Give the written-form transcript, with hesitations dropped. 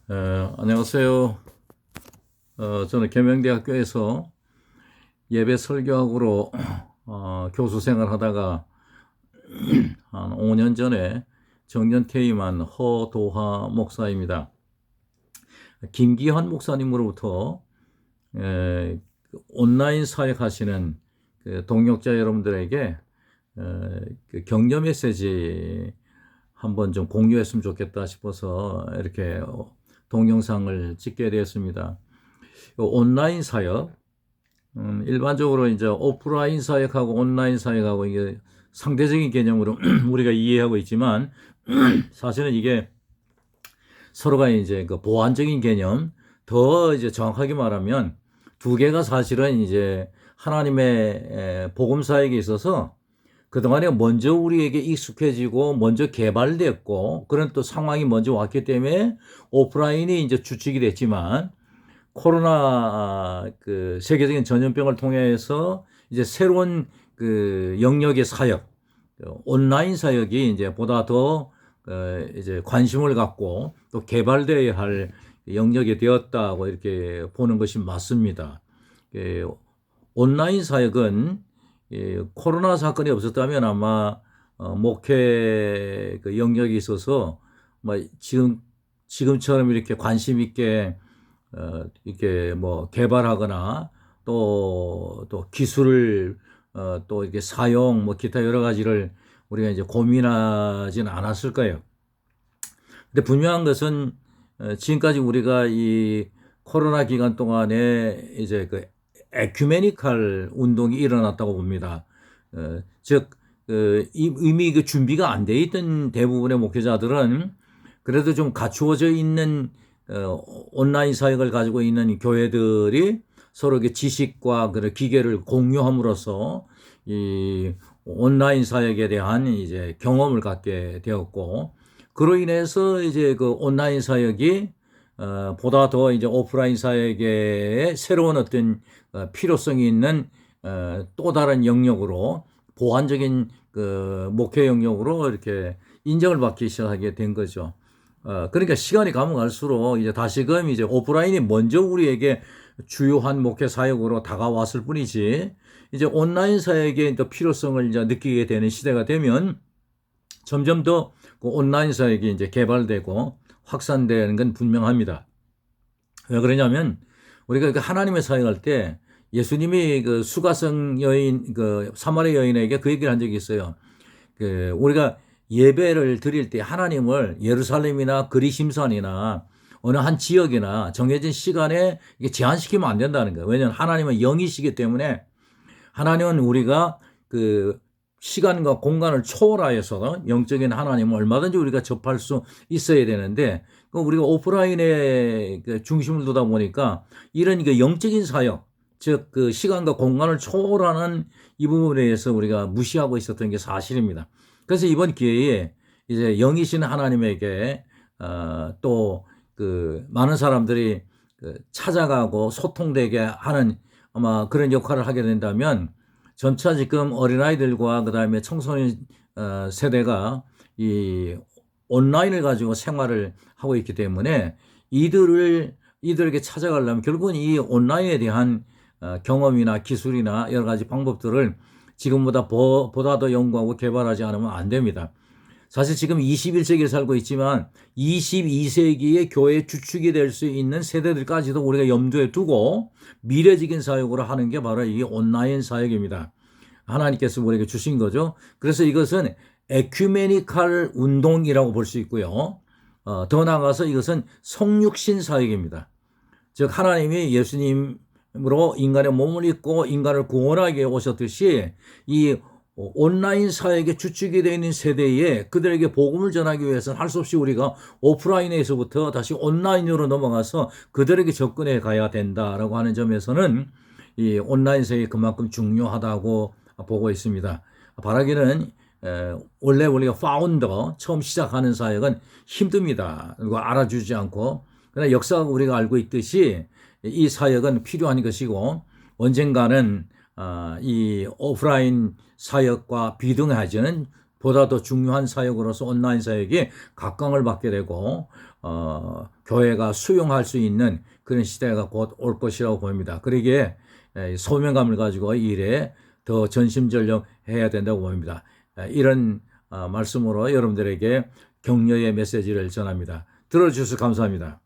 안녕하세요. 저는 계명대학교에서 예배 설교학으로 교수 생활 하다가 한 5년 전에 정년 퇴임한 허도하 목사입니다. 김기환 목사님으로부터 온라인 사역 하시는 그 동역자 여러분들에게 그 격려 메시지 한번 좀 공유했으면 좋겠다 싶어서 이렇게 동영상을 찍게 되었습니다. 온라인 사역, 일반적으로 이제 오프라인 사역하고 온라인 사역하고 이게 상대적인 개념으로 우리가 이해하고 있지만 사실은 이게 서로가 이제 그 보완적인 개념, 더 이제 정확하게 말하면 두 개가 사실은 이제 하나님의 복음 사역에 있어서 그동안에 먼저 우리에게 익숙해지고 먼저 개발됐고 그런 또 상황이 먼저 왔기 때문에 오프라인이 이제 주축이 됐지만 코로나 그 세계적인 전염병을 통해서 이제 새로운 그 영역의 사역, 온라인 사역이 이제 보다 더 이제 관심을 갖고 또 개발되어야 할 영역이 되었다고 이렇게 보는 것이 맞습니다. 온라인 사역은 코로나 사건이 없었다면 아마 목회 그 영역에 있어서 뭐 지금처럼 이렇게 관심 있게 이렇게 뭐 개발하거나 또 기술을 또 이렇게 사용 뭐 기타 여러 가지를 우리가 이제 고민하지는 않았을 거예요. 근데 분명한 것은 지금까지 우리가 이 코로나 기간 동안에 이제 그 에큐메니칼 운동이 일어났다고 봅니다. 즉 이미 그 준비가 안 돼 있던 대부분의 목회자들은 그래도 좀 갖추어져 있는 온라인 사역을 가지고 있는 교회들이 서로 지식과 그런 기계를 공유함으로써 이 온라인 사역에 대한 이제 경험을 갖게 되었고, 그로 인해서 이제 그 온라인 사역이 보다 더 이제 오프라인 사역의 새로운 어떤 필요성이 있는 또 다른 영역으로 보완적인 그 목회 영역으로 이렇게 인정을 받기 시작하게 된 거죠. 그러니까 시간이 가면 갈수록 이제 다시금 이제 오프라인이 먼저 우리에게 주요한 목회 사역으로 다가왔을 뿐이지, 이제 온라인 사역의 또 필요성을 이제 느끼게 되는 시대가 되면 점점 더 그 온라인 사역이 이제 개발되고 확산되는 건 분명합니다. 왜 그러냐면 우리가 그 하나님의 사역할 때 예수님이 그 수가성 여인, 그 사마리아 여인에게 그 얘기를 한 적이 있어요. 그 우리가 예배를 드릴 때 하나님을 예루살렘이나 그리심산이나 어느 한 지역이나 정해진 시간에 이게 제한시키면 안 된다는 거예요. 왜냐하면 하나님은 영이시기 때문에 하나님은 우리가 그 시간과 공간을 초월하여서 영적인 하나님을 얼마든지 우리가 접할 수 있어야 되는데, 우리가 오프라인에 중심을 두다 보니까 이런 그 영적인 사역, 즉 그 시간과 공간을 초월하는 이 부분에 대해서 우리가 무시하고 있었던 게 사실입니다. 그래서 이번 기회에 이제 영이신 하나님에게 또 그 많은 사람들이 그 찾아가고 소통되게 하는 아마 그런 역할을 하게 된다면, 점차 지금 어린아이들과 그다음에 청소년 세대가 이 온라인을 가지고 생활을 하고 있기 때문에 이들에게 찾아가려면 결국은 이 온라인에 대한 경험이나 기술이나 여러 가지 방법들을 지금보다 보다 더 연구하고 개발하지 않으면 안 됩니다. 사실 지금 21세기를 살고 있지만 22세기의 교회 주축이 될 수 있는 세대들까지도 우리가 염두에 두고 미래적인 사역으로 하는 게 바로 이 온라인 사역입니다. 하나님께서 우리에게 주신 거죠. 그래서 이것은 에큐메니칼 운동이라고 볼 수 있고요. 더 나아가서 이것은 성육신 사역입니다. 즉 하나님이 예수님으로 인간의 몸을 입고 인간을 구원하게 오셨듯이 이 온라인 사역의 주축이 되어 있는 세대에 그들에게 복음을 전하기 위해서는 할 수 없이 우리가 오프라인에서부터 다시 온라인으로 넘어가서 그들에게 접근해 가야 된다라고 하는 점에서는 이 온라인 사역이 그만큼 중요하다고 보고 있습니다. 바라기는 원래 우리가 파운더 처음 시작하는 사역은 힘듭니다. 그리고 알아주지 않고, 그러나 역사가 우리가 알고 있듯이 이 사역은 필요한 것이고 언젠가는 이 오프라인 사역과 비등하지는 보다 더 중요한 사역으로서 온라인 사역이 각광을 받게 되고 교회가 수용할 수 있는 그런 시대가 곧 올 것이라고 보입니다. 그러기에 소명감을 가지고 이 일에 더 전심전력 해야 된다고 봅니다. 이런 말씀으로 여러분들에게 격려의 메시지를 전합니다. 들어주셔서 감사합니다.